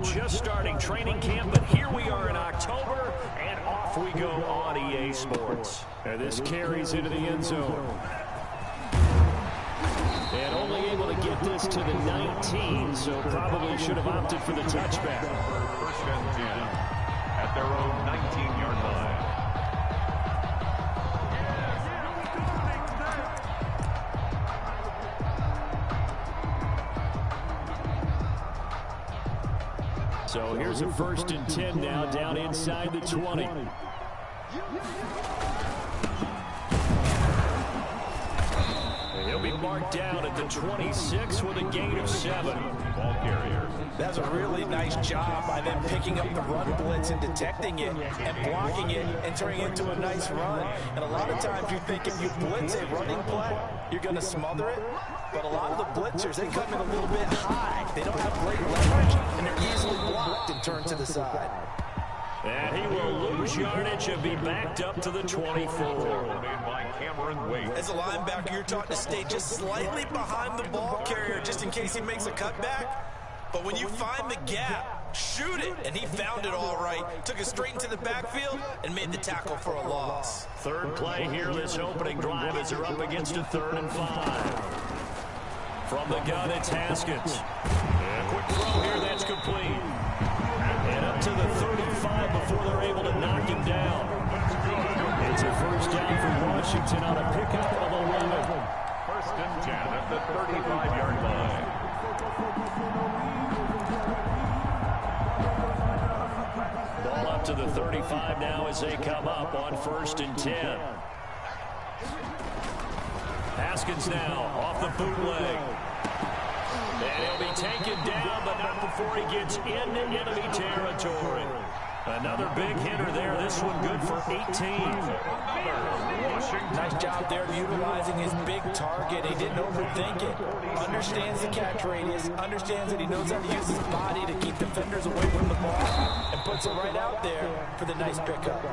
just starting training camp, but here we are in October, and off we go on EA Sports. And this carries into the end zone. And only able to get this to the 19, so probably should have opted for the touchback. First and 10 at their own 19-yard line. So here's a 1st and 10 now, down inside the 20. He'll be marked down at the 26 with a gain of 7. Ball carrier. That's a really nice job by them picking up the run blitz and detecting it and blocking it and turning it into a nice run. And a lot of times you think if you blitz a running play, you're going to smother it. But a lot of the blitzers, they come in a little bit high. They don't have great leverage, and they're easily blocked and turned to the side. And he will lose yardage and be backed up to the 24. As a linebacker, you're taught to stay just slightly behind the ball carrier just in case he makes a cutback. But when you find the gap, shoot it. And he found it all right. Took it straight into the backfield and made the tackle for a loss. Third play here this opening drive as they're up against a 3rd and 5. From the gun, it's Haskins. And a quick throw here, that's complete. And up to the 35 before they're able to knock him down. It's a 1st down for Washington on a pickup of 11. 1st and 10 at the 35-yard line. Ball up to the 35 now as they come up on 1st and 10. Haskins now off the bootleg. And he'll be taken down, but not before he gets into enemy territory. Another big hitter there. This one good for 18. Nice job there utilizing his big target. He didn't overthink it. Understands the catch radius. Understands that he knows how to use his body to keep defenders away from the ball. And puts it right out there for the nice pickup.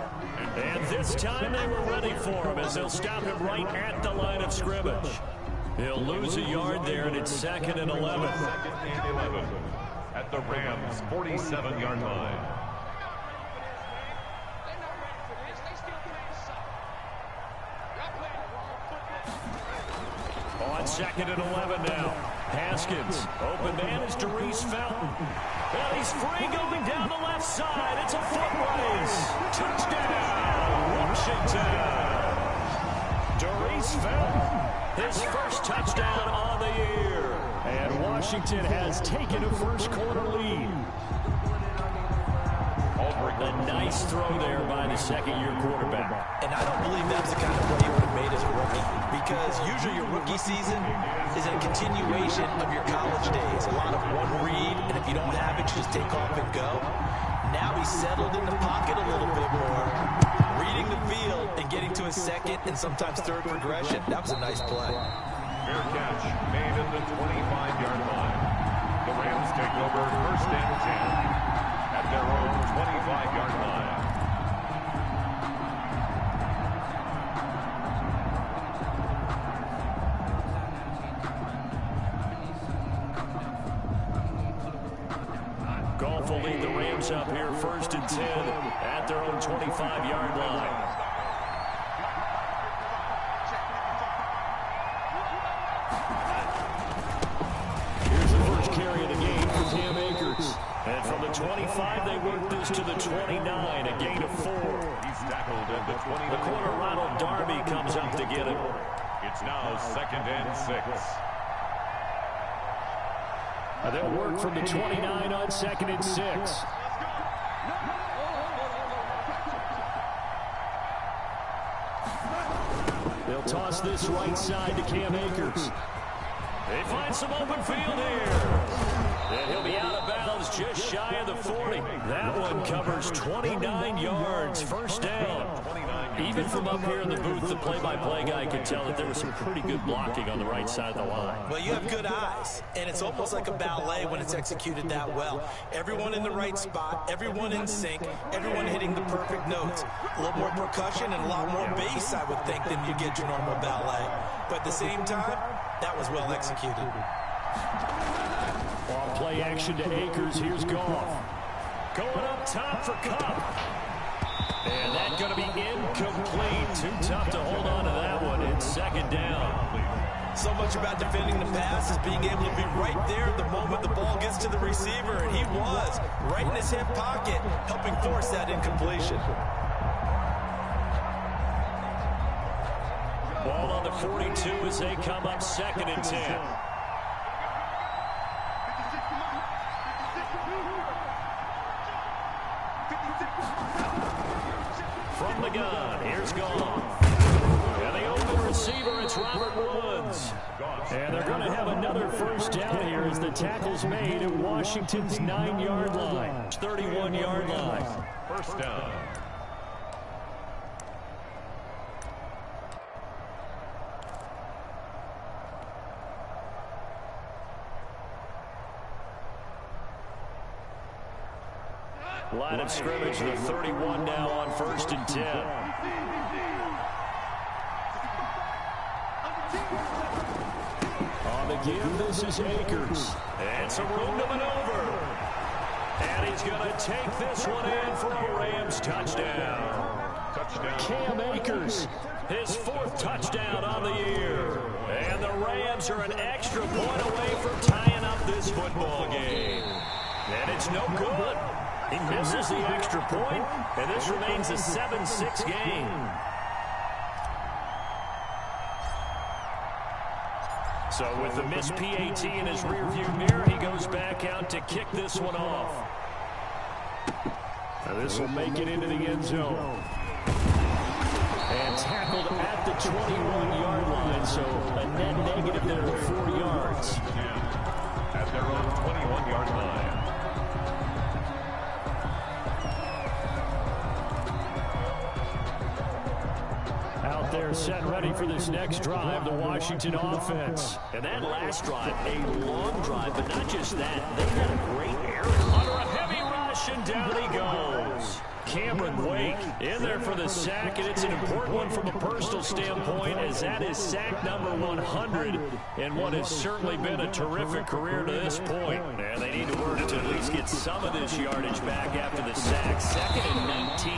And this time they were ready for him as they'll stop him right at the line of scrimmage. He'll lose a yard there, and it's 2nd and 11. 2nd and 11 at the Rams' 47-yard line. On 2nd and 11 now. Haskins. Open man is Darius Fountain. Well, he's free going down the left side. It's a foot race. Touchdown, Washington. Darius Fountain. His 1st touchdown on the year. And Washington has taken a 1st quarter lead. A nice throw there by the 2nd-year quarterback. And I don't believe that's the kind of play he would have made as a rookie. Because usually your rookie season is a continuation of your college days. A lot of one read, and if you don't have it, you just take off and go. Now he's settled in the pocket a little bit more, reading the field and getting to his 2nd and sometimes 3rd progression. That was a nice play. Fair catch made at the 25-yard line. The Rams take over 1st and 10 at their own 25-yard line. Goff will lead the Rams up here 1st and 10 at their own 25-yard line. Here's the 1st carry of the game for Cam Akers. And from the 25, they work this to the 29, a gain of 4. He's tackled at the 29. The corner, Ronald Darby, comes up to get him. It's now 2nd and 6. They'll work from the 29 on 2nd and 6. They'll toss this right side to Cam Akers. They find some open field here. And he'll be out of bounds just shy of the 40. That one covers 29 yards, 1st down. Even from up here in the booth, the play-by-play guy could tell that there was some pretty good blocking on the right side of the line. Well, you have good eyes, and it's almost like a ballet when it's executed that well. Everyone in the right spot, everyone in sync, everyone hitting the perfect notes. A little more percussion and a lot more bass, I would think, than you get your normal ballet. But at the same time, that was well executed. On play action to Akers, here's Goff. Going up top for Cup. And that's going to be incomplete. Too tough to hold on to that one. It's second down. So much about defending the pass is being able to be right there the moment the ball gets to the receiver. And he was right in his hip pocket, helping force that incompletion. Ball on the 42 as they come up 2nd and 10. From the gun, here's Goff. And the open receiver, it's Robert Woods. And they're going to have another first down here as the tackle's made at Washington's 9-yard line. 31-yard line. First down. Line of scrimmage, the 31 now on 1st and 10. On the give, this is Akers. And some room to maneuver. And he's going to take this one in for a Rams touchdown. Cam Akers, his 4th touchdown on the year. And the Rams are an extra point away from tying up this football game. And it's no good. He misses the extra point, and this remains a 7-6 game. So with the missed PAT in his rearview mirror, he goes back out to kick this one off. Now this will make it into the end zone. And tackled at the 21-yard line, so a net negative there of 4 yards. At their own 21-yard line. Out there set ready for this next drive, the Washington offense. And that last drive, a long drive, but not just that. They had a great air under a heavy rush, and down he goes. Cameron Wake in there for the sack, and it's an important one from a personal standpoint, as that is sack number 100 in what has certainly been a terrific career to this point. And they need to work to at least get some of this yardage back after the sack. 2nd and 19.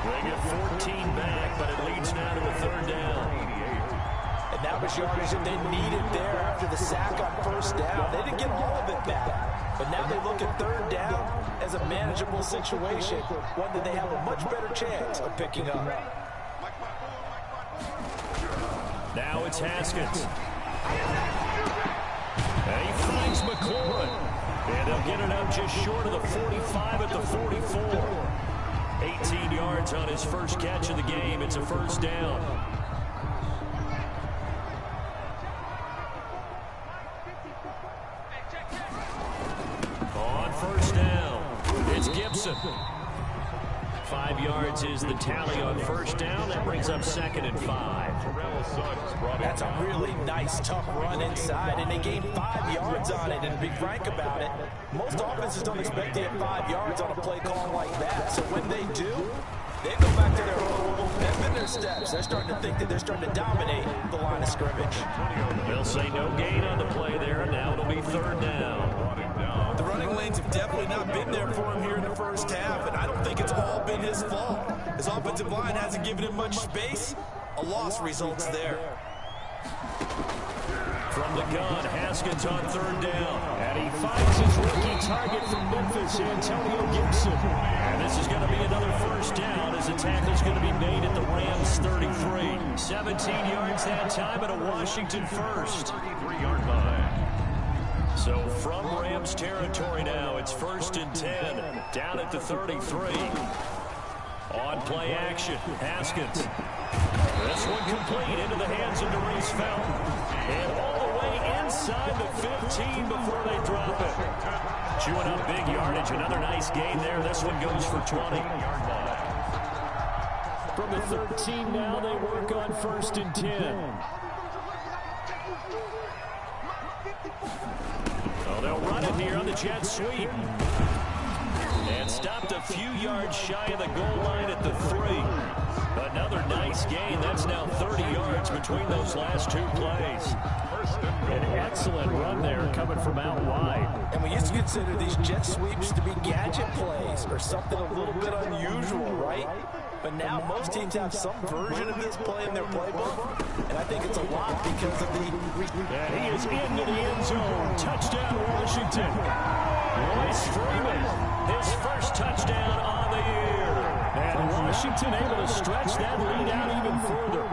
They get 14 back, but it leads now to a 3rd down. And that was yardage that they needed there after the sack on 1st down. They didn't get all of it back, but now they look at 3rd down as a manageable situation, one that they have a much better chance of picking up. Now it's Haskins. And he finds McLaurin. And they'll get it out just short of the 45 at the 44. 18 yards on his first catch of the game. It's a 1st down. On 1st down, it's Gibson. 5 yards is the tally on 1st down. That brings up 2nd and 5. That's a really nice, tough run inside, and they gained 5 yards on it. And to be frank about it, most offenses don't expect to get 5 yards on a play call like that. So when they do, they go back to their old in their steps. They're starting to think that they're starting to dominate the line of scrimmage. They'll say no gain on the play there, and now it'll be 3rd down. The running lanes have definitely not been there for him here in the first half, and I don't think it's all been his fault. His offensive line hasn't given him much space. A loss results there. From the gun, Haskins on 3rd down. And he finds his rookie target from Memphis, Antonio Gibson. And this is going to be another 1st down as the tackle's going to be made at the Rams 33. 17 yards that time and a Washington first. 33-yard line. So from Rams territory now, it's 1st and 10. Down at the 33. On play action, Haskins. This one complete into the hands of Maurice Felton. And all the way inside the 15 before they drop it. Chewing up big yardage. Another nice gain there. This one goes for 20. From the 13 now, they work on 1st and 10. Oh, they'll run it here on the jet sweep. And stopped a few yards shy of the goal line at the 3. Another nice gain. That's now 30 yards between those last 2 plays. An excellent run there. there coming from out wide. And we used to consider these jet sweeps to be gadget plays or something a little bit unusual, right? But now most teams have some version of this play in their playbook, and I think it's a lot because of the... And he is into the end zone. Touchdown, Washington. Royce Freeman, his first touchdown on the year. And Washington able to stretch that lead out even further.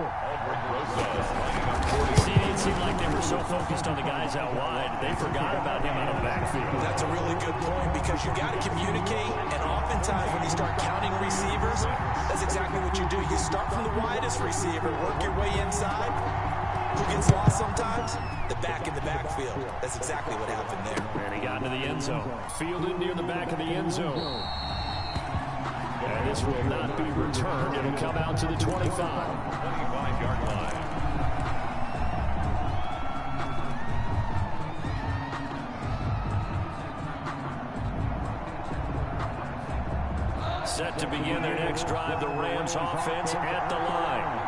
It seemed like they were so focused on the guys out wide, they forgot about him out of the backfield. That's a really good point because you got to communicate, and oftentimes when you start counting receivers, that's exactly what you do. You start from the widest receiver, work your way inside. Who gets lost sometimes? The back in the backfield. That's exactly what happened there. And he got into the end zone. Fielded near the back of the end zone. And this will not be returned. It'll come out to the 25. 25-yard line. Set to begin their next drive, the Rams offense at the line.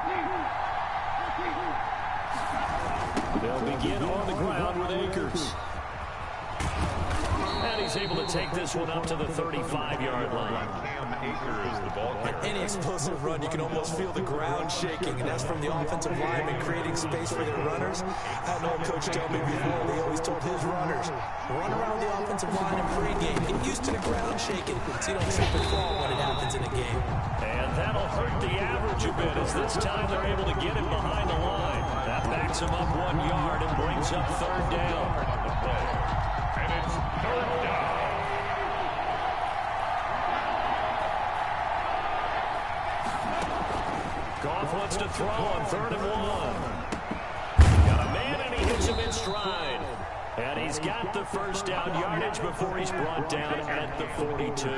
They'll begin on the ground with Akers. And he's able to take this one up to the 35-yard line. Any explosive run, you can almost feel the ground shaking, and that's from the offensive lineman creating space for their runners. I had an old coach tell me before, he always told his runners, run around the offensive line in pregame. Get used to the ground shaking so you don't trip and fall when it happens in a game. And that'll hurt the average a bit as this time they're able to get him behind the line. That backs him up 1 yard and brings up third down. And it's third down. Goff wants to throw on 3rd and 1. Got a man and he hits him in stride. And he's got the first down yardage before he's brought down at the 42.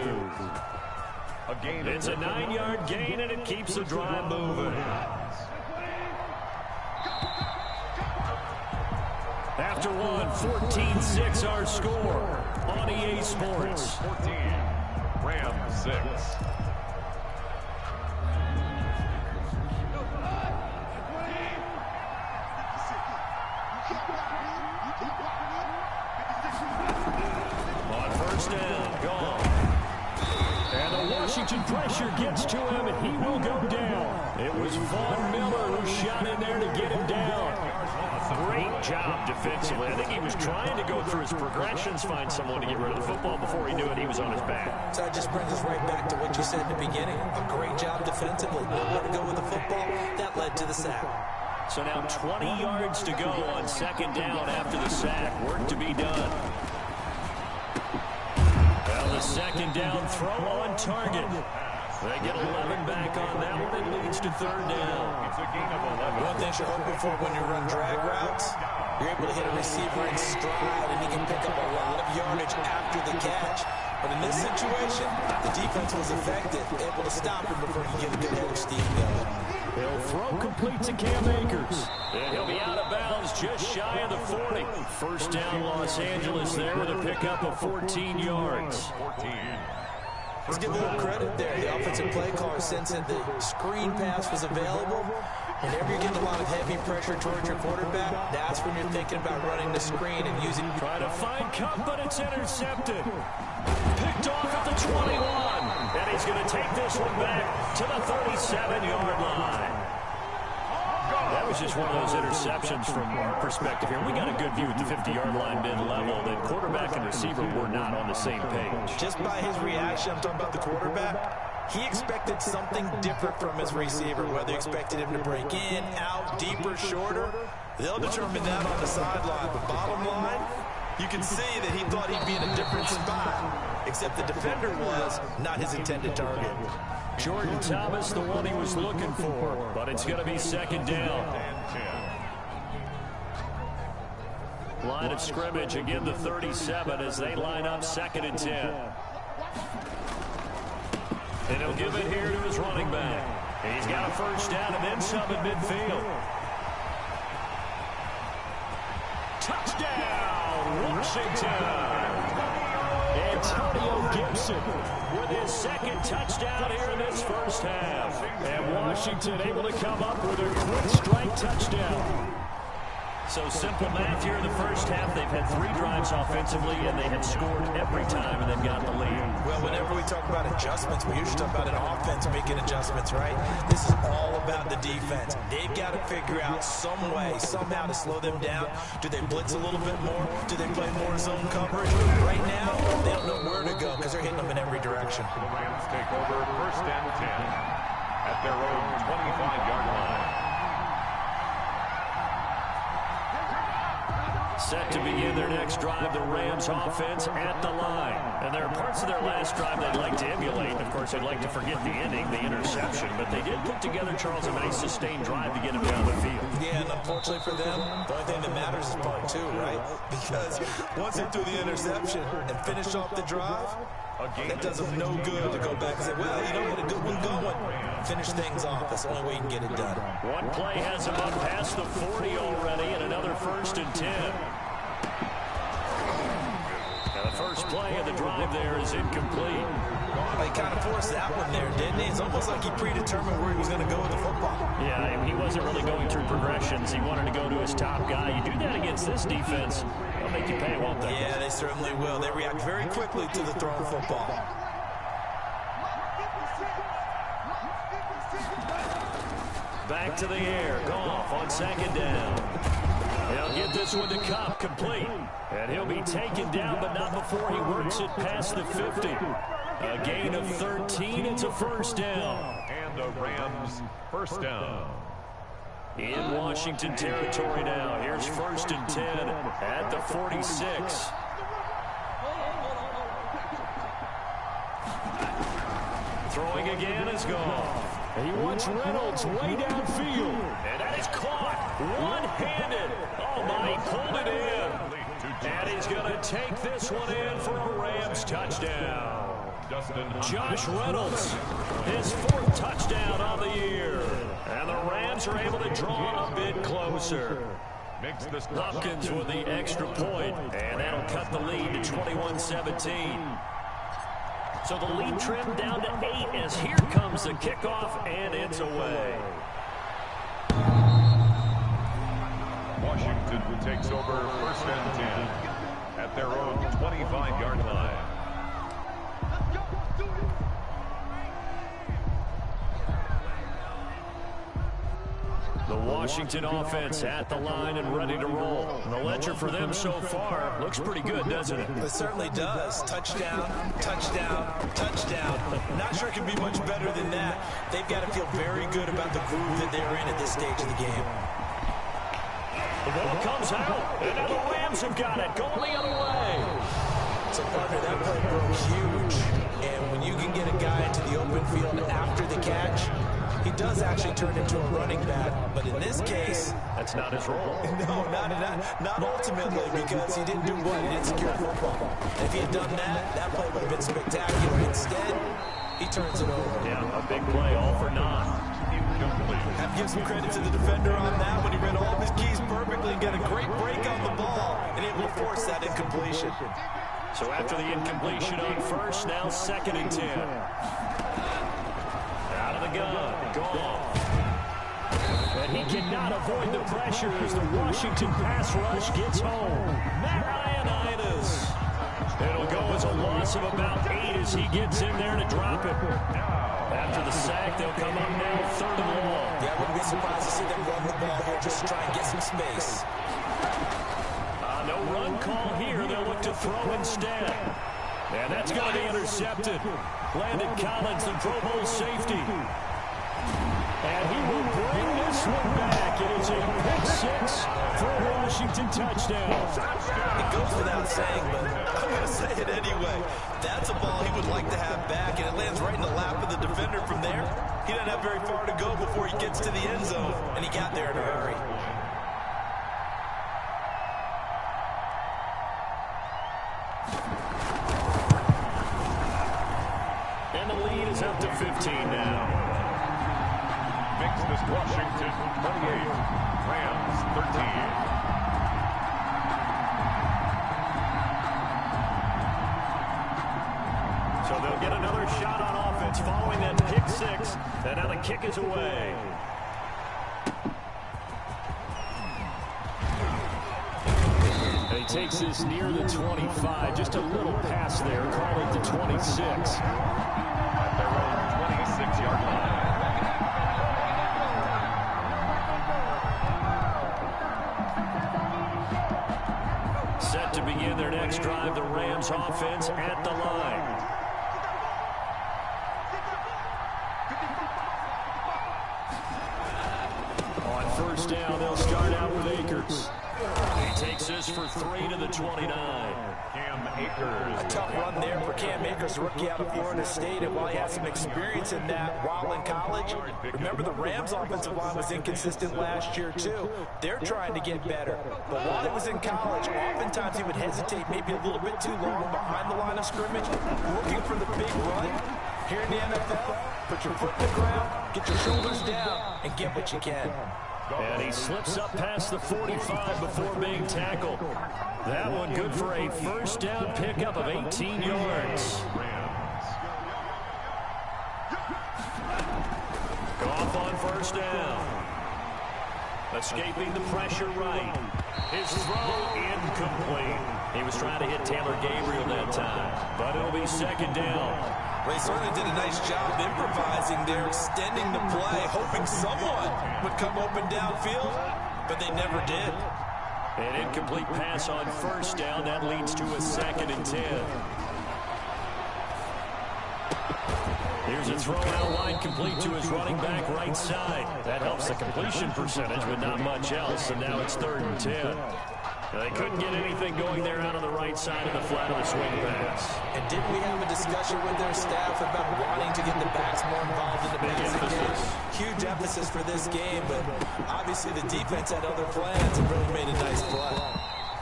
It's a 9-yard gain and it keeps the drive moving. After one, 14-6 our score on EA Sports. 14, Rams 6. On first down, gone. And the Washington pressure gets to him, and he will go down. It was Von Miller who shot in there to get him down. Great job defensively. I think he was trying to go through his progressions, find someone to get rid of the football. Before he knew it, he was on his back. So that just brings us right back to what you said in the beginning. A great job defensively. Nowhere to go with the football. That led to the sack. So now 20 yards to go on second down after the sack. Work to be done. Well, the second down throw on target. They get 11 back on that one. It leads to third down. It's a gain of 11. One thing you're hoping for when you run drag routes, you're able to hit a receiver in stride, and he can pick up a lot of yardage after the catch. But in this situation, the defense was effective, able to stop him before he get a good head of steam going. He'll throw complete to Cam Akers. And he'll be out of bounds just shy of the 40. First down Los Angeles there with a pickup of 14 yards. 14. Let's give a little credit there. The offensive play caller sensing the screen pass was available. Whenever you're getting a lot of heavy pressure towards your quarterback, that's when you're thinking about running the screen and using... Trying to find Cup, but it's intercepted. Picked off at the 21. And he's going to take this one back to the 37-yard line. That was just one of those interceptions from our perspective here. We got a good view at the 50-yard line mid-level that quarterback and receiver were not on the same page. Just by his reaction, I'm talking about the quarterback, he expected something different from his receiver, whether he expected him to break in, out, deeper, shorter. They'll determine that on the sideline. But bottom line, you can see that he thought he'd be in a different spot, except the defender was not his intended target. Jordan Thomas, the one he was looking for, but it's going to be second down. Line of scrimmage, again the 37 as they line up 2nd and 10. And he'll give it here to his running back. He's got a first down and then some at midfield. Touchdown, Washington! Antonio Gibson with his second touchdown here in this first half. And Washington able to come up with a quick strike touchdown. So simple math here in the first half. They've had 3 drives offensively, and they had scored every time and then got the lead. Well, whenever we talk about adjustments, we usually talk about an offense making adjustments, right? This is all about the defense. They've got to figure out some way, somehow to slow them down. Do they blitz a little bit more? Do they play more zone coverage? Right now, they don't know where to go because they're hitting them in every direction. The Rams take over 1st and 10 at their own 25-yard line. Set to begin their next drive, the Rams offense at the line. And there are parts of their last drive they'd like to emulate. Of course, they'd like to forget the ending, the interception. But they did put together, Charles, a nice sustained drive to get them down the field. Yeah, and unfortunately for them, the only thing that matters is part 2, right? Because once they threw the interception and finished off the drive, that does them no good to go back and say, well, you don't get a good one going. Finish things off. That's the only way you can get it done. One play has them up past the 40 already, and another 1st and 10. Now the first play of the drive there is incomplete. He kind of forced that one there, didn't he? It's almost like he predetermined where he was going to go with the football. Yeah, he wasn't really going through progressions. He wanted to go to his top guy. You do that against this defense, they'll make you pay, won't they? Yeah, they certainly will. They react very quickly to the thrown football. Back to the air. Goff on 2nd down. He'll get this one to Cup, complete. And he'll be taken down, but not before he works it past the 50. A gain of 13. It's a 1st down. And the Rams 1st down. In Washington territory now. Here's 1st and 10 at the 46. Throwing again is Goff. He wants Reynolds way downfield. And that is caught one-handed. Oh, my, he pulled it in. And he's going to take this one in for a Rams touchdown. Josh Reynolds, his 4th touchdown of the year. And the Rams are able to draw a bit closer. Hopkins with the extra point, and that'll cut the lead to 21-17. So the lead trimmed down to 8 as here comes the kickoff, and it's away. Washington takes over 1st and 10 at their own 25-yard line. The Washington offense at the line and ready to roll. And the ledger for them so far looks pretty good, doesn't it? It certainly does. Touchdown, touchdown, touchdown. Not sure it can be much better than that. They've got to feel very good about the groove that they're in at this stage of the game. The ball comes out, and now the Rams have got it. Going the other way. So, partner, that play broke huge. And when you can get a guy into the open field after the catch, he does actually turn into a running back, but in this case, that's not his role. No, not ultimately, because he didn't do what? He didn't secure football. And if he had done that, that play would have been spectacular. Instead, he turns it over. Yeah, a big play, all for naught. Have to give some credit to the defender on that when he read all of his keys perfectly and got a great break on the ball and able to force that incompletion. So after the incompletion on 1st, now 2nd and 10. Out of the gun, Goff. And he cannot avoid the pressure as the Washington pass rush gets home. Marianitis. It'll go as a loss of about 8 as he gets in there to drop it. After the sack, they'll come up now 3rd and long. Yeah, I wouldn't be surprised to see them run the ball here just to try and get some space. No run call here. They'll look to throw instead. And that's going to be intercepted. Landon Collins, the Pro Bowl safety. And he will bring this one back. It is a pick 6 for a Washington touchdown. It goes without saying, but I'm going to say it anyway. That's a ball he would like to have back, and it lands right in the lap of the defender from there. He doesn't have very far to go before he gets to the end zone, and he got there in a hurry. And the lead is up to 15 now. Makes this Washington 28, Rams 13. So they'll get another shot on offense following that pick 6. And now the kick is away. takes this near the 25, just a little pass there, call it the 26. At their own 26-yard line. Set to begin their next drive, the Rams offense at the line. On first down, they'll start out with Akers. He takes this for 3 to the 29. Cam Akers. A tough run there for Cam Akers, rookie out of Florida State, and while he has some experience in that while in college, remember the Rams' offensive line was inconsistent last year too. They're trying to get better, but while he was in college, oftentimes he would hesitate maybe a little bit too long behind the line of scrimmage, looking for the big run. Here in the NFL, put your foot in the ground, get your shoulders down, and get what you can. And he slips up past the 45 before being tackled. That one good for a first down pickup of 18 yards. Goff on first down. Escaping the pressure right. His throw incomplete. He was trying to hit Taylor Gabriel that time, but it'll be second down. Well, he certainly did a nice job improvising there, extending the play, hoping someone would come open downfield, but they never did. An incomplete pass on first down. That leads to a 2nd and 10. Here's a throw out wide, complete to his running back right side. That helps the completion percentage, but not much else, and now it's 3rd and 10. They couldn't get anything going there out on the right side of the flat of the swing pass. And didn't we have a discussion with their staff about wanting to get the backs more involved in the passing game? Huge emphasis for this game, but obviously the defense had other plans and really made a nice play.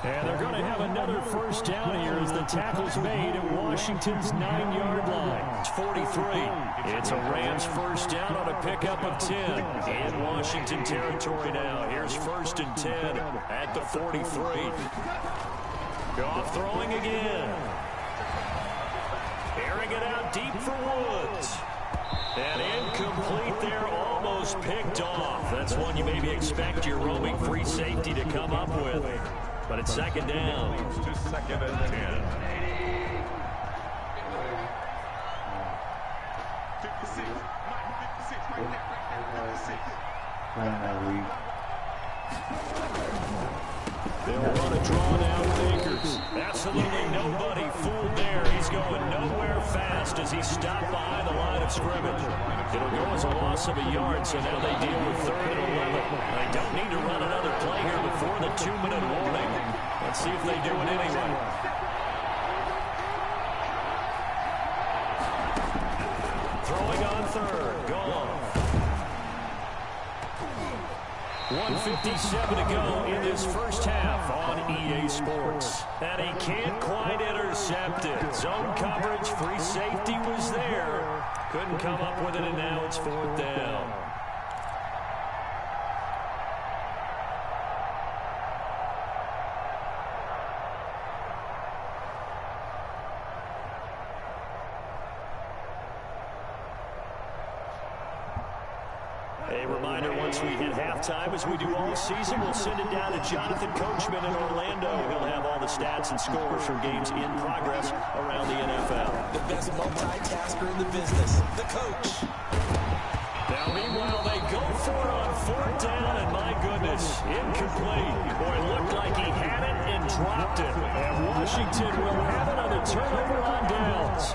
And they're going to have another first down here as the tackle's made at Washington's 9-yard line. It's 43. It's a Rams first down on a pickup of 10 in Washington territory now. Here's 1st and 10 at the 43. Goff throwing again. Airing it out deep for Woods. And incomplete there, almost picked off. That's one you maybe expect your roaming free safety to come up with. But it's second down. To 2nd and 10. They'll run a draw now with Akers. Absolutely nobody fooled there. He's going nowhere fast as he's stopped behind the line of scrimmage. It'll go as a loss of a yard, so now they deal with 3rd and 11. They don't need to run another play here before the 2-minute warning. Let's see if they do it anyway. Throwing on 3rd. Goff. 1:57 to go in this first half on EA Sports. And he can't quite intercept it. Zone coverage, free safety was there. Couldn't come up with it, and now it's 4th down. A reminder, once we hit halftime, as we do all season, we'll send it down to Jonathan Coachman in Orlando. He'll have all the stats and scores from games in progress around the NFL. The best multitasker in the business, the coach. Now, meanwhile, they go for it on 4th down, and my goodness, incomplete. Boy, it looked like he had it and dropped it. And Washington will have it on the turnover on downs.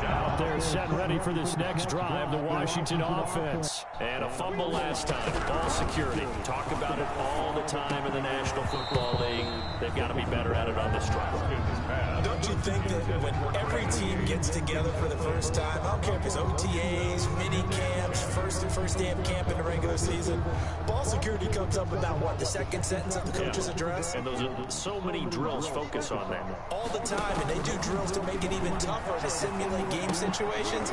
Out there set and ready for this next drive, the Washington offense. And a fumble last time. Ball security. Talk about it all the time in the National Football League. They've got to be better at it on this drive. Don't you think that when every team gets together for the first time, I don't care if it's OTAs, mini camps, first day of camp in the regular season, ball security comes up about what, the second sentence of the coach's address? And those are so many drills focus on that. All the time, and they do drills to make it even tougher to simulate game situations.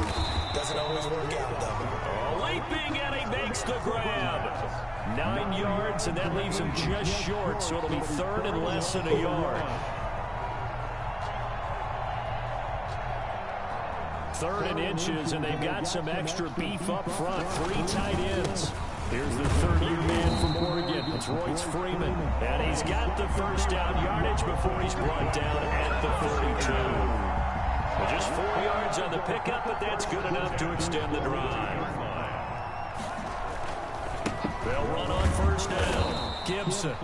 Doesn't always work out, though. Leaping, and he makes the grab. 9 yards, and that leaves him just short, so it'll be 3rd and less than a yard. 3rd and inches, and they've got some extra beef up front. 3 tight ends. Here's the third-year man from Oregon. It's Royce Freeman. And he's got the first down yardage before he's brought down at the 32. Well, just 4 yards on the pickup, but that's good enough to extend the drive. They'll run on first down. Gibson.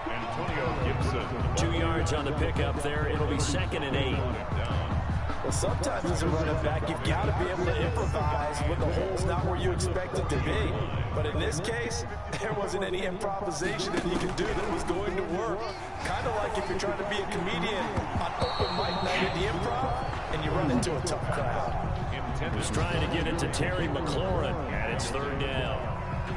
Antonio Gibson. 2 yards on the pickup there. It'll be 2nd and 8. Well, sometimes as a running back, you've got to be able to improvise when the hole's not where you expect it to be. But in this case, there wasn't any improvisation that he could do that was going to work. Kind of like if you're trying to be a comedian on open mic night at the Improv, and you run into a tough crowd. He was trying to get it to Terry McLaurin, and it's 3rd down.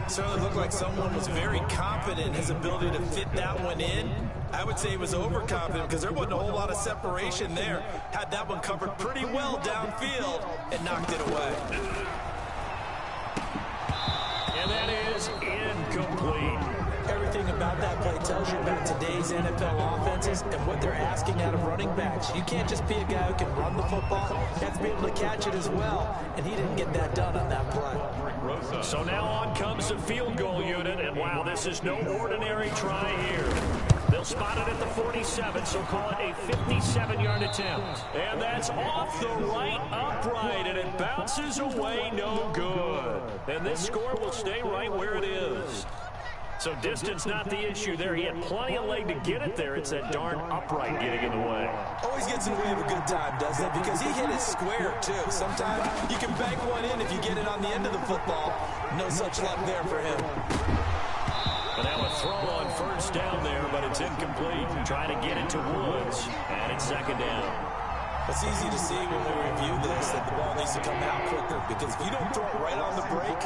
Certainly looked like someone was very confident in his ability to fit that one in. I would say he was overconfident because there wasn't a whole lot of separation there. Had that one covered pretty well downfield and knocked it away. And that is incomplete. Everything about that play tells you about today's NFL offenses and what they're asking out of running backs. You can't just be a guy who can run the football. You have to be able to catch it as well, and he didn't get that done on that play. So now on comes the field goal unit, and wow, this is no ordinary try here. They'll spot it at the 47, so call it a 57-yard attempt. And that's off the right upright, and it bounces away no good. And this score will stay right where it is. So distance not the issue there. He had plenty of leg to get it there. It's that darn upright getting in the way. Always gets in the way of a good time, doesn't it? Because he hit it square, too. Sometimes you can bank one in if you get it on the end of the football. No such luck there for him. And now a throw on first down there, but it's incomplete. Trying to get it to Woods, and it's 2nd down. It's easy to see when we review this that the ball needs to come out quicker, because if you don't throw it right on the break,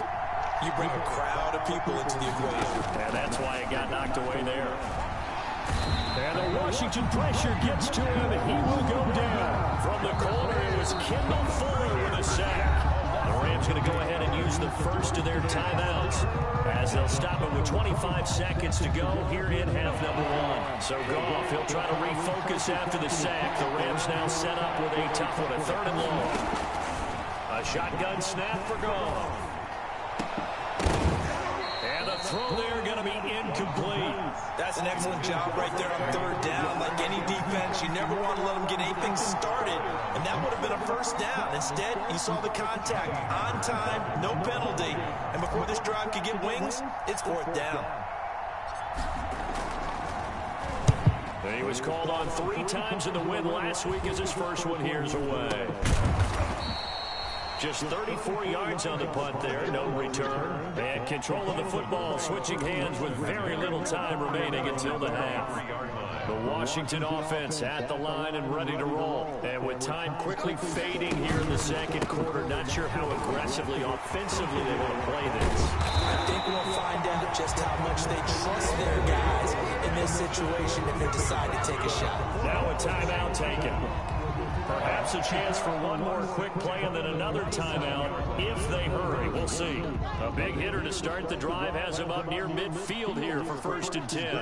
you bring a crowd of people into the equation. And that's why it got knocked away there. And the Washington pressure gets to him, and he will go down. From the corner, it was Kendall Fuller with a sack. The Rams going to go ahead and use the first of their timeouts as they'll stop it with 25 seconds to go here in half number 1. So Goff, he'll try to refocus after the sack. The Rams now set up with a tough one, a 3rd and long. A shotgun snap for Goff. And the throw there going to be incomplete. That's an excellent job right there on 3rd down. Like any defense, you never want to let them get anything started, and that would have been a first down. Instead, you saw the contact on time, no penalty, and before this drive could get wings, it's 4th down. And he was called on 3 times in the win last week as his first one here's away. Just 34 yards on the punt there, no return. And control of the football, switching hands with very little time remaining until the half. The Washington offense at the line and ready to roll. And with time quickly fading here in the 2nd quarter, not sure how aggressively, offensively they want to play this. I think we'll find out just how much they trust their guys in this situation if they decide to take a shot. Now a timeout taken. Perhaps a chance for one more quick play and then another timeout if they hurry. We'll see. A big hitter to start the drive has him up near midfield here for 1st and 10.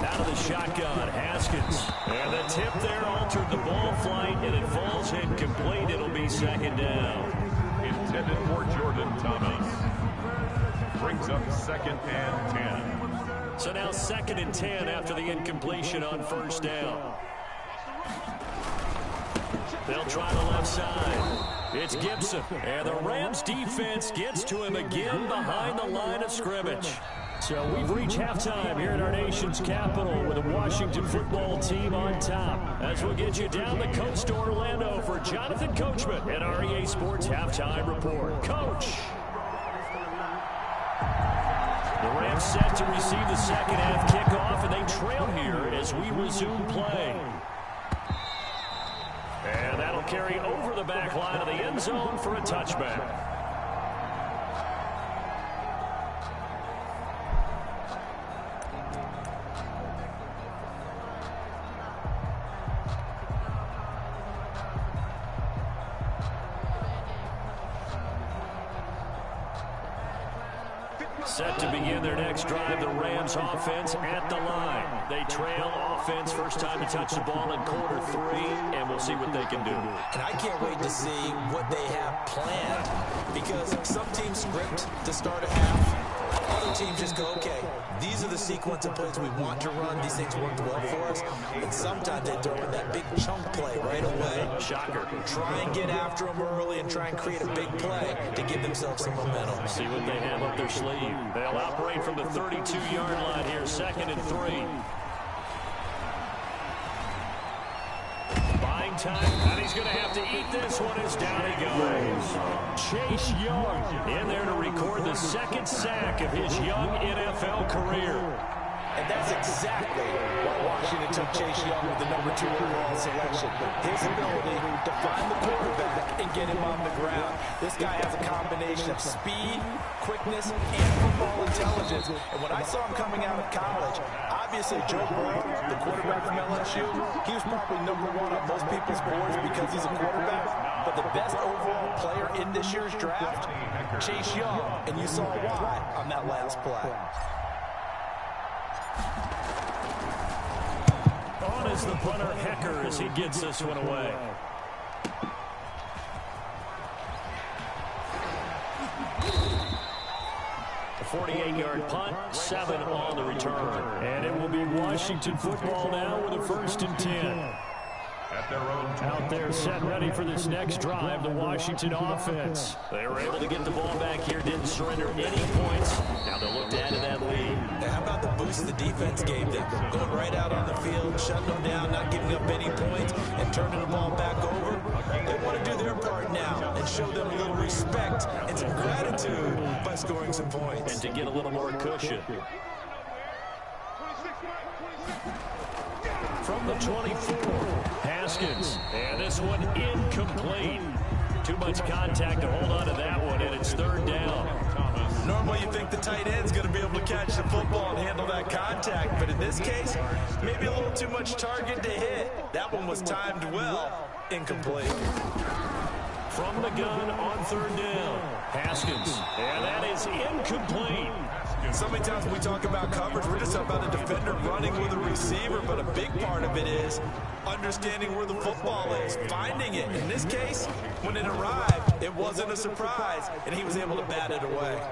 Out of the shotgun, Haskins. And the tip there altered the ball flight, and it falls incomplete. It'll be 2nd down. Intended for Jordan Thomas. Brings up 2nd and 10. So now 2nd and 10 after the incompletion on 1st down. They'll try the left side. It's Gibson. And the Rams defense gets to him again behind the line of scrimmage. So we've reached halftime here at our nation's capital with the Washington football team on top. As we'll get you down the coast to Orlando for Jonathan Coachman at our EA Sports Halftime Report. Coach. The Rams set to receive the 2nd half kickoff, and they trail here as we resume play. And that'll carry over the back line of the end zone for a touchback. Set to begin their next drive, the Rams offense at the line. They trail offense, first time to touch the ball in Q3, and we'll see what they can do. And I can't wait to see what they have planned, because some teams script to start a half. Other teams just go, okay, these are the sequence of plays we want to run. These things worked well for us. And sometimes they throw in that big chunk play right away. Shocker. Try and get after them early and try and create a big play to give themselves some momentum. See what they have up their sleeve. They'll operate from the 32-yard line here, 2nd and 3. Buying time, and he's going to have to eat this one as down he goes. Chase Young in there to record the 2nd sack of his young NFL career. And that's exactly why Washington took Chase Young with the number 2 overall selection. His ability to find the quarterback and get him on the ground. This guy has a combination of speed, quickness, and football intelligence. And when I saw him coming out of college, obviously Joe Burrow, the quarterback from LSU, he was probably number 1 on most people's boards because he's a quarterback. But the best overall player in this year's draft, Chase Young, and you saw why on that last play. On is the punter, Hecker, as he gets this one away. A 48-yard punt, 7 on the return. And it will be Washington football now with a 1st and 10. Out there set ready for this next drive, the Washington offense. They were able to get the ball back here, didn't surrender any points. Now they'll look to add to that lead. How about the boost the defense gave them? Going right out on the field, shutting them down, not giving up any points, and turning the ball back over. They want to do their part now and show them a little respect and some gratitude by scoring some points. And to get a little more cushion. From the 24, Haskins, and this one incomplete. Too much contact to hold on to that one, and it's 3rd down. Normally you think the tight end's going to be able to catch the football and handle that contact, but in this case, maybe a little too much target to hit. That one was timed well, incomplete. From the gun on 3rd down, Haskins, and that is incomplete. So many times when we talk about coverage, we're just about a defender running with a receiver, but a big part of it is understanding where the football is, finding it. In this case, when it arrived, it wasn't a surprise, and he was able to bat it away.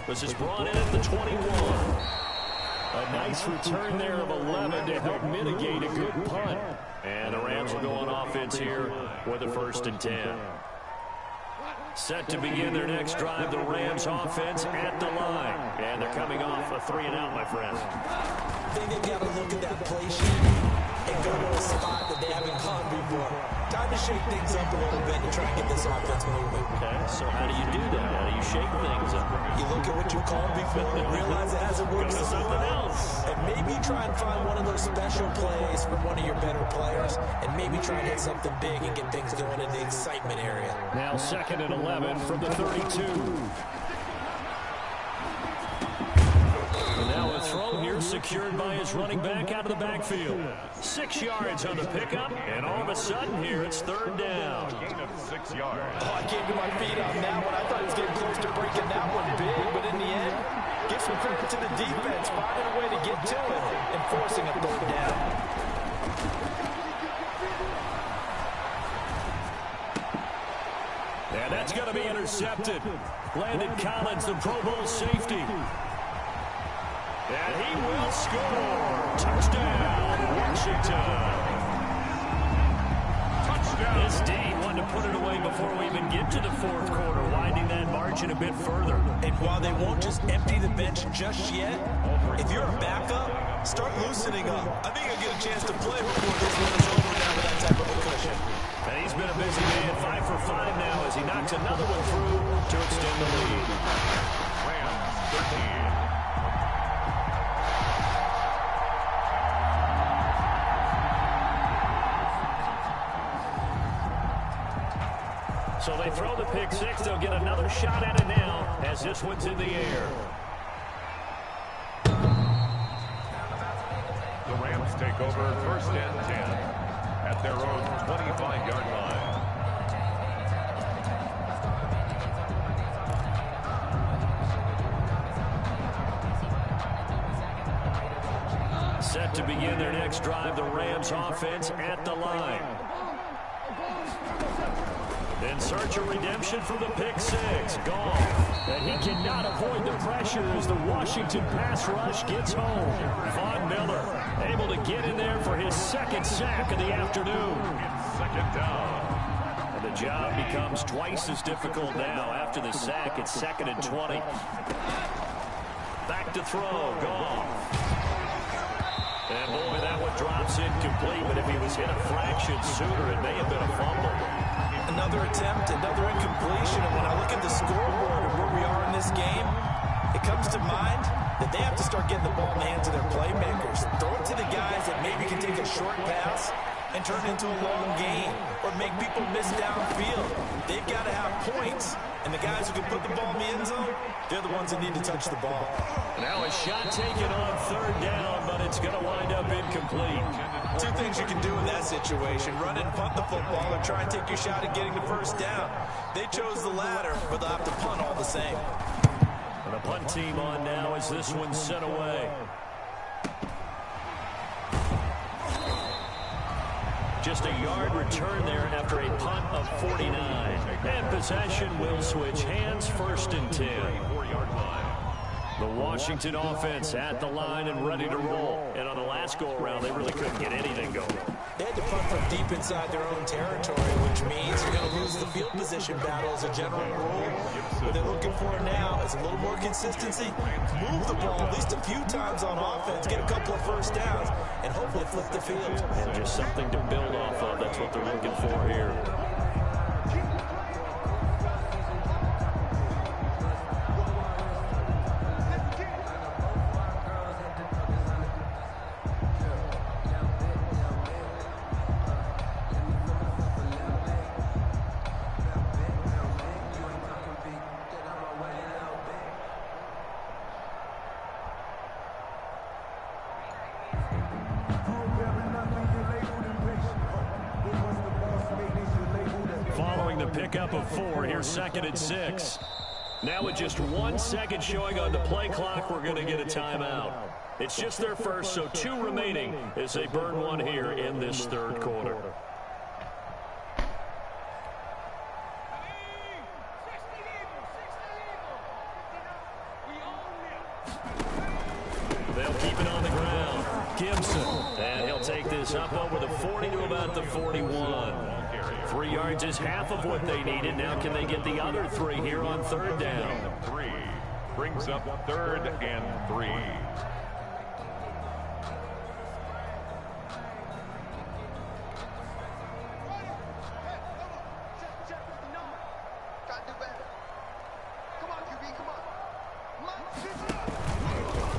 This is brought in at the 21. A nice return there of 11 to help mitigate a good punt. And the Rams will go on offense here with a 1st and 10. Set to begin their next drive, the Rams offense at the line. And they're coming off a 3-and-out, my friend. I think they've got to look at that play sheet and go to a spot that they haven't gone before. Time to shake things up a little bit and try and get this offense moving. Okay, so how do you do that? How do you shake things up? You look at what you called before and realize it hasn't worked Go to so something well. else. And maybe try and find one of those special plays from one of your better players, and maybe try and hit something big and get things going in the excitement area. Now 2nd and 11 from the 32. And now a throw here secured by his running back out of the backfield. 6 yards on the pickup, and all of a sudden here it's 3rd down. Gain of 6 yards. Oh, I came to my feet on that one. I thought he was getting close to breaking that one big, but in the end, give some credit to the defense, finding a way to get to it and forcing a 3rd down. And that's going to be intercepted. Landon Collins, the Pro Bowl safety. And he will score. Touchdown, Washington. Touchdown. This D wanted to put it away before we even get to the 4th quarter, winding that margin a bit further. And while they won't just empty the bench just yet, if you're a backup, start loosening up. I think you'll get a chance to play before this one is over now with that type of a cushion. And he's been a busy man, 5 for 5 now as he knocks another one through to extend the lead. Rams 13. So they throw the pick 6. They'll get another shot at it now as this one's in the air. The Rams take over 1st and 10 at their own 25-yard line. Set to begin their next drive, the Rams offense at the line. In search of redemption from the pick six. Goff. And he cannot avoid the pressure as the Washington pass rush gets home. Von Miller able to get in there for his second sack of the afternoon. Second down. And the job becomes twice as difficult now. After the sack, it's 2nd and 20. Back to throw. Goff. And boy, that one drops incomplete, but if he was hit a fraction sooner, it may have been a fumble. Another attempt, another incompletion, and when I look at the scoreboard and where we are in this game, it comes to mind that they have to start getting the ball in the hands of their playmakers. Throw it to the guys that maybe can take a short pass and turn it into a long gain or make people miss downfield. They've got to have points, and the guys who can put the ball in the end zone, they're the ones that need to touch the ball. Now a shot taken on 3rd down, but it's going to wind up incomplete. Two things you can do in that situation: run and punt the football, or try and take your shot at getting the first down. They chose the latter, but they'll have to punt all the same. And the punt team on now as this one's sent away. Just a yard return there after a punt of 49. And possession will switch hands, 1st and 10. 4-yard line. The Washington offense at the line and ready to roll. And on the last go-around, they really couldn't get anything going. They had to punt from deep inside their own territory, which means you're going to lose the field position battle as a general rule. What they're looking for now is a little more consistency. Move the ball at least a few times on offense, get a couple of first downs, and hopefully flip the field. And just something to build off of. That's what they're looking for here. Pickup of 4. Here's 2nd and 6. Now with just 1 second showing on the play clock, we're going to get a timeout. It's just their first, so 2 remaining as they burn one here in this 3rd quarter. They'll keep it on the ground. Gibson, and he'll take this up over the 40 to about the 41. 3 yards is half of what they needed. Now can they get the other 3 here on 3rd down? 3 brings up 3rd and 3.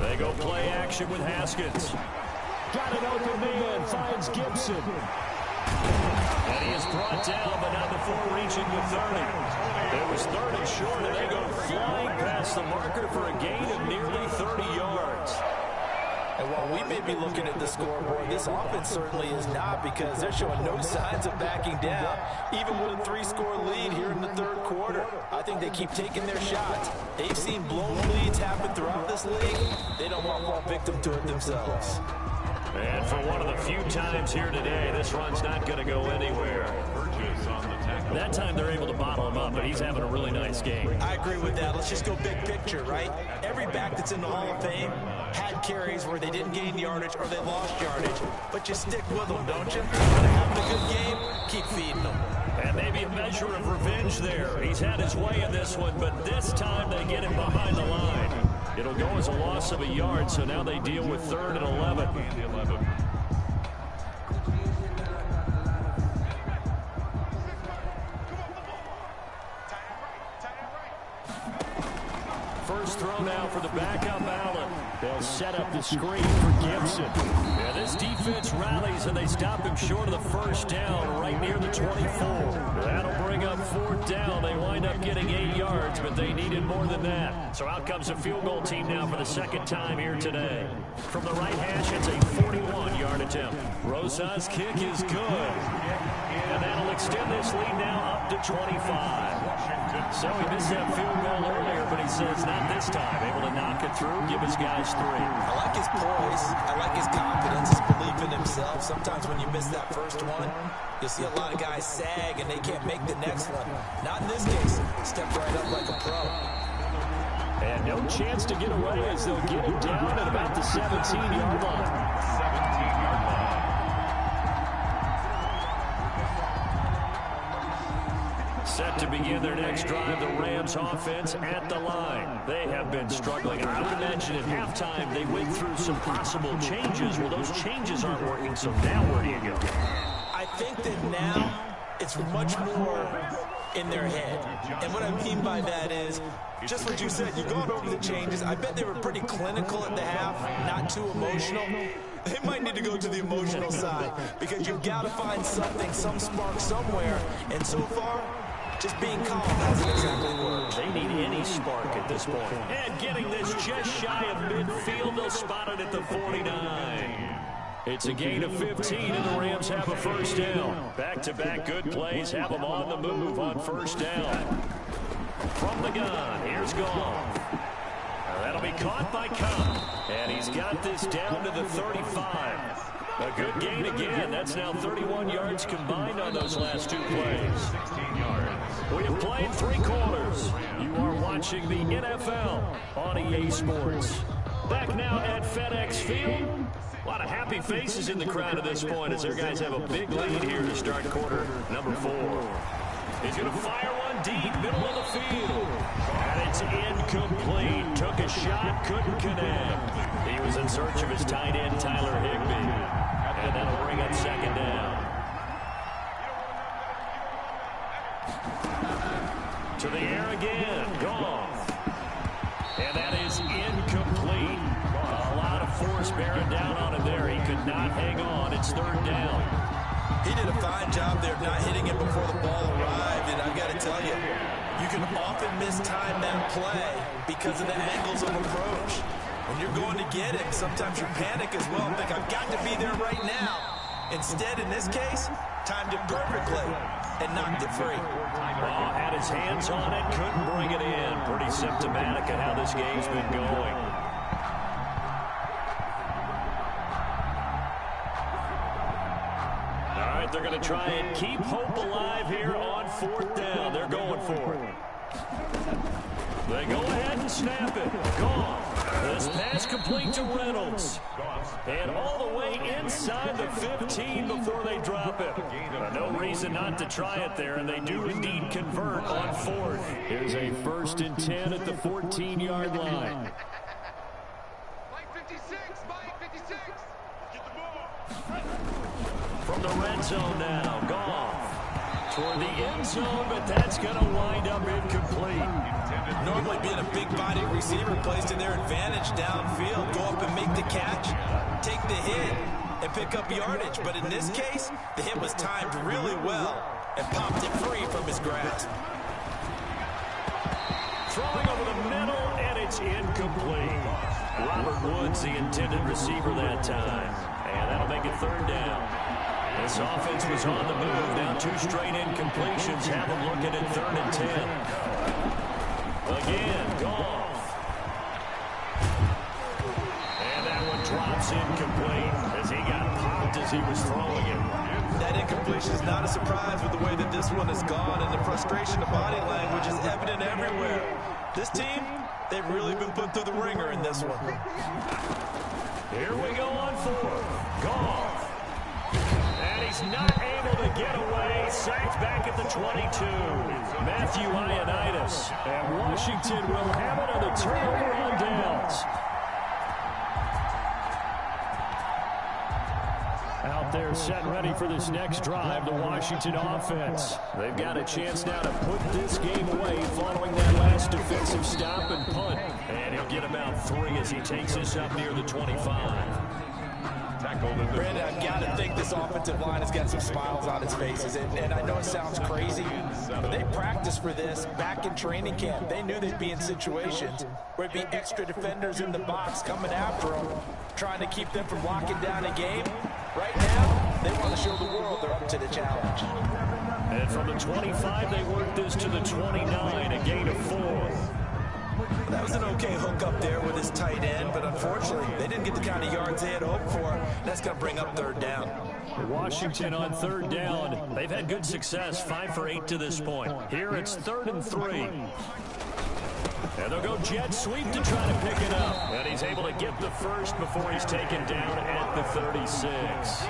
They go play action with Haskins. Got an open man, finds Gibson. And he is brought down, but not before reaching the 30. It was 3rd and short, and they go flying past the marker for a gain of nearly 30 yards. And while we may be looking at the scoreboard, this offense certainly is not, because they're showing no signs of backing down, even with a 3-score lead here in the 3rd quarter. I think they keep taking their shots. They've seen blown leads happen throughout this league. They don't want to fall victim to it themselves. And for one of the few times here today, this run's not going to go anywhere. That time they're able to bottle him up, but he's having a really nice game. I agree with that. Let's just go big picture, right? Every back that's in the Hall of Fame had carries where they didn't gain yardage or they lost yardage. But you stick with them, don't you? When they're having a good game, keep feeding them. And maybe a measure of revenge there. He's had his way in this one, but this time they get him behind the line. It'll go as a loss of a yard, so now they deal with 3rd and 11. First throw now for the backup Allen. They'll set up the screen for Gibson. Yeah, this defense rallies, and they stop him short of the first down right near the 24. That'll bring up 4th down. They wind up getting 8 yards, but they needed more than that. So out comes a field goal team now for the 2nd time here today. From the right hash, it's a 41-yard attempt. Rosa's kick is good. And that'll extend this lead now up to 25. So he missed that field goal earlier, but he says not this time. Able to knock it through, give his guys 3. I like his poise. I like his confidence. miss that first one, you'll see a lot of guys sag and they can't make the next one. Not in this case. Step right up like a pro. And no chance to get away as they'll get it down at about the 17-yard line. 17-yard line. Set to begin their next drive, the Rams offense at the line. They have been struggling. I would imagine at halftime they went through some possible changes. Well, those changes aren't working, so now where do you go? I think that now it's much more in their head. And what I mean by that is, just what you said, you're going over the changes. I bet they were pretty clinical at the half, not too emotional. They might need to go to the emotional side because you've got to find something, some spark somewhere. And so far, just being calm hasn't exactly worked. They need any spark at this point. And getting this just shy of midfield, they'll spot it at the 49. It's a gain of 15, and the Rams have a first down. Back-to-back good plays have them on the move on first down. From the gun, here's Goff. That'll be caught by Cobb. And he's got this down to the 35. A good gain again. That's now 31 yards combined on those last two plays. 16 yards. We have played 3 quarters. You are watching the NFL on EA Sports. Back now at FedEx Field. A lot of happy faces in the crowd at this point as their guys have a big lead here to start quarter number 4. He's going to fire one deep, middle of the field. And it's incomplete. Took a shot, couldn't connect. He was in search of his tight end, Tyler Higbee. And that'll bring up second down. To the air again. Goff. And that is incomplete. A lot of force bearing down on him there. He could not hang on. It's third down. He did a fine job there of not hitting it before the ball arrived, and I've got to tell you, you can often mistime that play because of the angles of approach. When you're going to get it, sometimes you panic as well and think, I've got to be there right now. Instead, in this case, timed it perfectly and knocked it free. Oh, had his hands on it, couldn't bring it in. Pretty symptomatic of how this game's been going. They're going to try and keep hope alive here on fourth down. They're going for it. They go ahead and snap it. Gone. This pass complete to Reynolds. And all the way inside the 15 before they drop it. No reason not to try it there, and they do indeed convert on fourth. Here's a 1st and 10 at the 14-yard line. Mike 56, Mike 56. Get the ball. From the red zone now, Goff toward the end zone, but that's going to wind up incomplete. Normally being a big body receiver plays to their advantage downfield. Go up and make the catch, take the hit, and pick up yardage. But in this case, the hit was timed really well and popped it free from his grasp. Throwing over the middle, and it's incomplete. Robert Woods, the intended receiver that time. And that'll make it third down. This offense was on the move. Now 2 straight incompletions have them looking at 3rd and 10. Again, Goff. And that one drops incomplete as he got popped as he was throwing it. That incompletion is not a surprise with the way that this one has gone, and the frustration of body language is evident everywhere. This team, they've really been put through the ringer in this one. Here we go on 4th. Goff. And he's not able to get away. Sacked back at the 22. Matthew Ioannidis. And Washington will have it on the turnover on downs. Out there set and ready for this next drive, the Washington offense. They've got a chance now to put this game away following that last defensive stop and punt. And he'll get about 3 as he takes this up near the 25. Brandon, I've got to think this offensive line has got some smiles on its faces. And I know it sounds crazy, but they practiced for this back in training camp. They knew they'd be in situations where it'd be extra defenders in the box coming after them, trying to keep them from locking down a game. Right now, they want to show the world they're up to the challenge. And from the 25, they work this to the 29, a gain of 4. That was an okay hook up there with his tight end, but unfortunately, they didn't get the kind of yards they had hoped for. That's going to bring up third down. Washington on third down. They've had good success, 5 for 8 to this point. Here it's 3rd and 3. And they'll go jet sweep to try to pick it up. And he's able to get the first before he's taken down at the 36.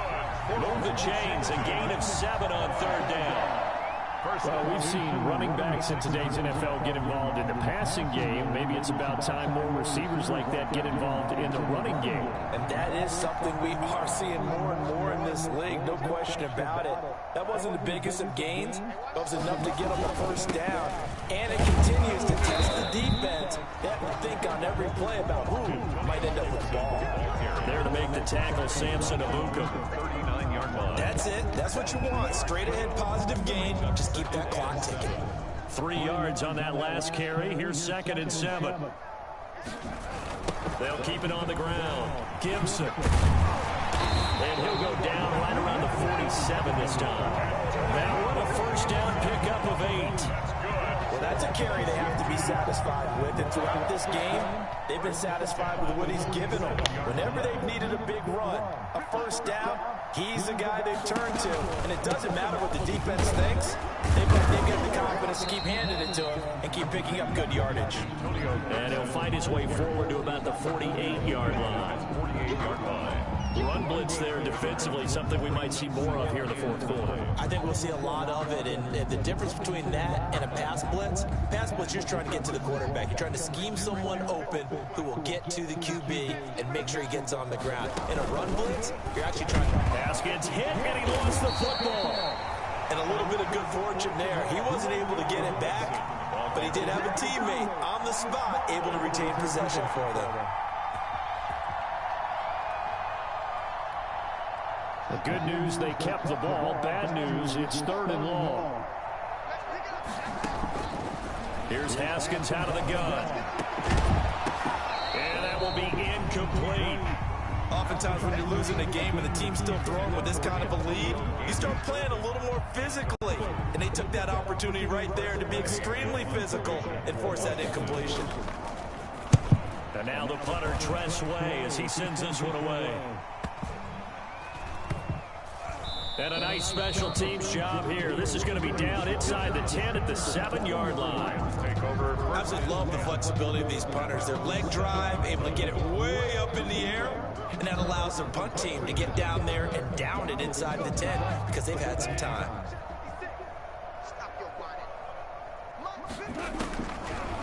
Move the chains, a gain of 7 on third down. Well, we've seen running backs in today's NFL get involved in the passing game. Maybe it's about time more receivers like that get involved in the running game. And that is something we are seeing more and more in this league, no question about it. That wasn't the biggest of gains, but it was enough to get them a first down. And it continues to test the defense. They have to think on every play about who might end up with the ball. There to make the tackle, Samson Abuka. 39-yard line. That's it. That's what you want. Straight ahead positive gain. Just keep that clock ticking. 3 yards on that last carry. Here's 2nd and 7. They'll keep it on the ground. Gibson. And he'll go down right around the 47 this time. Now what a first down pickup of 8. Well, that's a carry they have to be satisfied with. And throughout this game, they've been satisfied with what he's given them. Whenever they've needed a big run, a first down, he's the guy they've turned to. And it doesn't matter what the defense thinks. They've got the confidence to keep handing it to him and keep picking up good yardage. And he'll find his way forward to about the 48-yard line. 48-yard line. Run blitz there defensively, something we might see more of here in the fourth quarter. I think we'll see a lot of it, and the difference between that and a pass blitz, you're just trying to get to the quarterback. You're trying to scheme someone open who will get to the QB and make sure he gets on the ground. In a run blitz, you're actually trying to... Haskins hit, and he lost the football. And a little bit of good fortune there. He wasn't able to get it back, but he did have a teammate on the spot able to retain possession for them. The good news, they kept the ball. Bad news, it's 3rd and long. Here's Haskins out of the gun. And that will be incomplete. Oftentimes when you're losing a game and the team's still throwing with this kind of a lead, you start playing a little more physically. And they took that opportunity right there to be extremely physical and force that incompletion. And now the punter, Tress Way, as he sends this one away. And a nice special teams job here. This is going to be down inside the 10 at the 7-yard line. I absolutely love the flexibility of these punters. Their leg drive, able to get it way up in the air, and that allows their punt team to get down there and down it inside the 10 because they've had some time.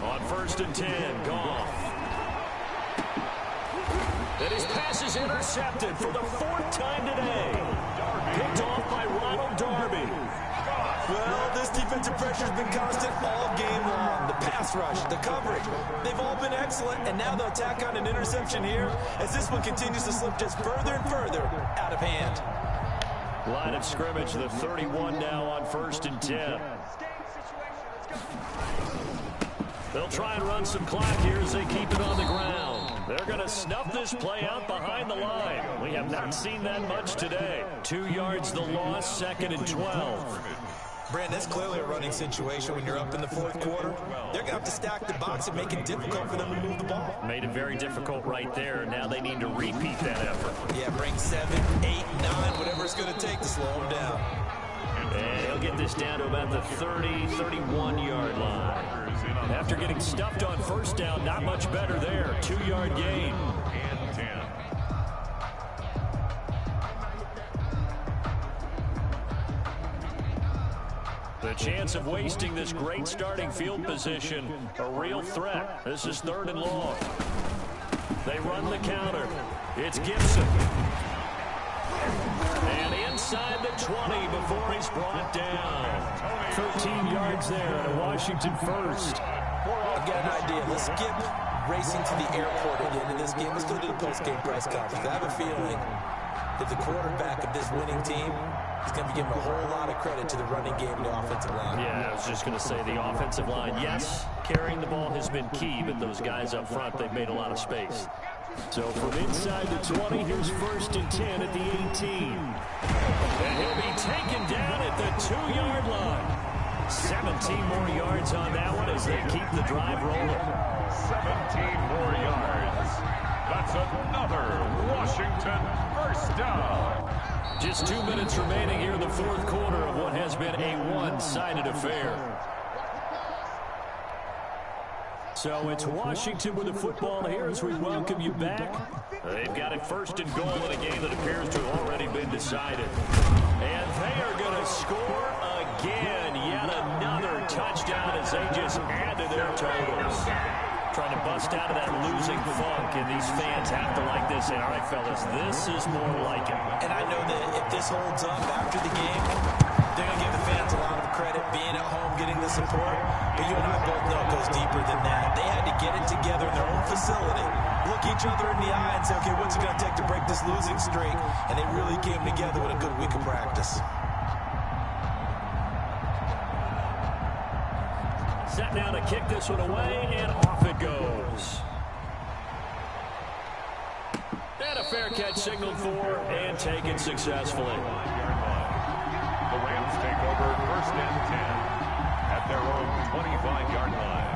On 1st and 10, Goff. And his pass is intercepted for the 4th time today. Picked off by Ronald Darby. Well, this defensive pressure has been constant all game long. The pass rush, the coverage, they've all been excellent, and now they'll tack on an interception here as this one continues to slip just further and further out of hand. Line of scrimmage, the 31 now on 1st and 10. They'll try and run some clock here as they keep it on the ground. They're going to snuff this play out behind the line. We have not seen that much today. 2 yards the loss, 2nd and 12. Brand, that's clearly a running situation when you're up in the 4th quarter. They're going to have to stack the box and make it difficult for them to move the ball. Made it very difficult right there. Now they need to repeat that effort. Yeah, bring 7, 8, 9, whatever it's going to take to slow them down. And he'll get this down to about the 30, 31-yard line. After getting stuffed on 1st down, not much better there. 2-yard gain. And 10. The chance of wasting this great starting field position, a real threat. This is 3rd and long. They run the counter. It's Gibson. And inside the 20 before he's brought down. 13 yards there and a Washington first. I've got an idea. Let's skip racing to the airport at the end of this game. Let's go to the post-game press conference. I have a feeling that the quarterback of this winning team is going to be giving a whole lot of credit to the running game and the offensive line. Yeah, I was just going to say the offensive line, yes, carrying the ball has been key, but those guys up front, they've made a lot of space. So from inside the 20, here's 1st and 10 at the 18. And he'll be taken down at the 2-yard line. 17 more yards on that one as they keep the drive rolling. 17 more yards. That's another Washington first down. Just 2 minutes remaining here in the fourth quarter of what has been a one-sided affair. So it's Washington with the football here as we welcome you back. They've got it first and goal in a game that appears to have already been decided. And they are going to score again. Yet another touchdown as they just add to their totals. Trying to bust out of that losing funk, and these fans have to like this. And all right, fellas, this is more like it. And I know that if this holds up after the game, they're going to give the fans a lot of credit being at home, getting the support. But you and I both know it goes deeper than that. They had to get it together in their own facility, look each other in the eye and say, okay, what's it going to take to break this losing streak? And they really came together with a good week of practice. Set now to kick this one away, and off it goes. And a fair catch signaled for and taken successfully. The Rams take over first and 10 at their own 25-yard line.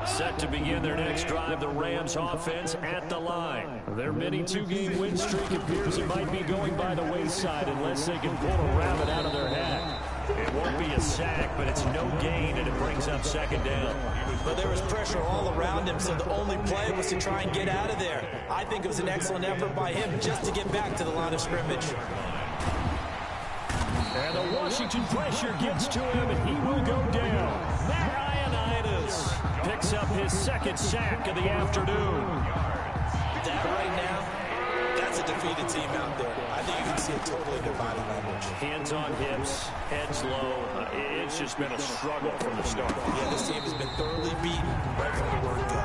Set to begin their next drive, the Rams offense at the line. Their mini two-game win streak appears it might be going by the wayside unless they can pull a rabbit out of their hat. It won't be a sack, but it's no gain, and it brings up second down. But there was pressure all around him, so the only play was to try and get out of there. I think it was an excellent effort by him just to get back to the line of scrimmage. And the Washington pressure gets to him, and he will go down. Ioannidis picks up his second sack of the afternoon. That right now, that's a defeated team out there. I think you can see it totally in their body language. Hands on hips, heads low. It's just been a struggle from the start. Yeah, this team has been thoroughly beaten right from the word go.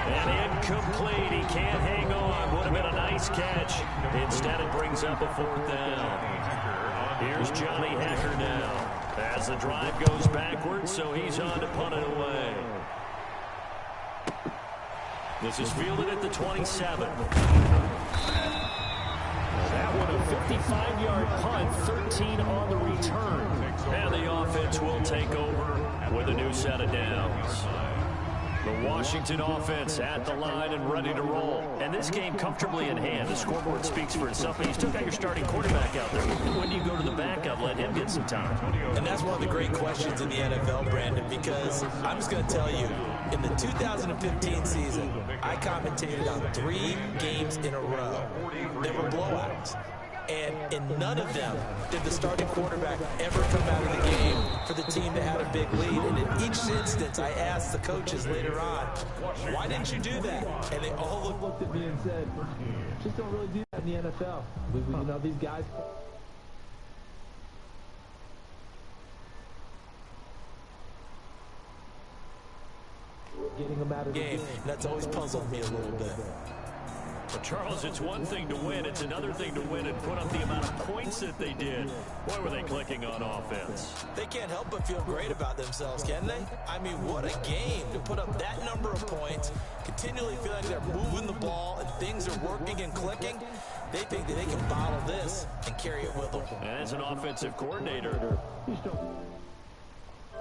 And incomplete. He can't hang on. Would have been a nice catch. Instead, it brings up a fourth down. Here's Johnny Hecker now as the drive goes backwards, so he's on to punt it away. This is fielded at the 27. That one a 55-yard punt, 13 on the return. And the offense will take over with a new set of downs. The Washington offense at the line and ready to roll. And this game comfortably in hand. The scoreboard speaks for itself. But you still got your starting quarterback out there. When do you go to the backup? Let him get some time. And that's one of the great questions in the NFL, Brandon, because I'm just going to tell you, in the 2015 season, I commentated on 3 games in a row. They were blowouts. And in none of them did the starting quarterback ever come out of the game for the team that had a big lead. And in each instance, I asked the coaches later on, why didn't you do that? And they all looked at me and said, just don't really do that in the NFL. You know, these guys... getting them out of the game. That's always puzzled me a little bit. Well, Charles, it's one thing to win. It's another thing to win and put up the amount of points that they did. Boy, were they clicking on offense. They can't help but feel great about themselves, can they? I mean, what a game to put up that number of points, continually feeling they're moving the ball and things are working and clicking. They think that they can bottle this and carry it with them. As an offensive coordinator,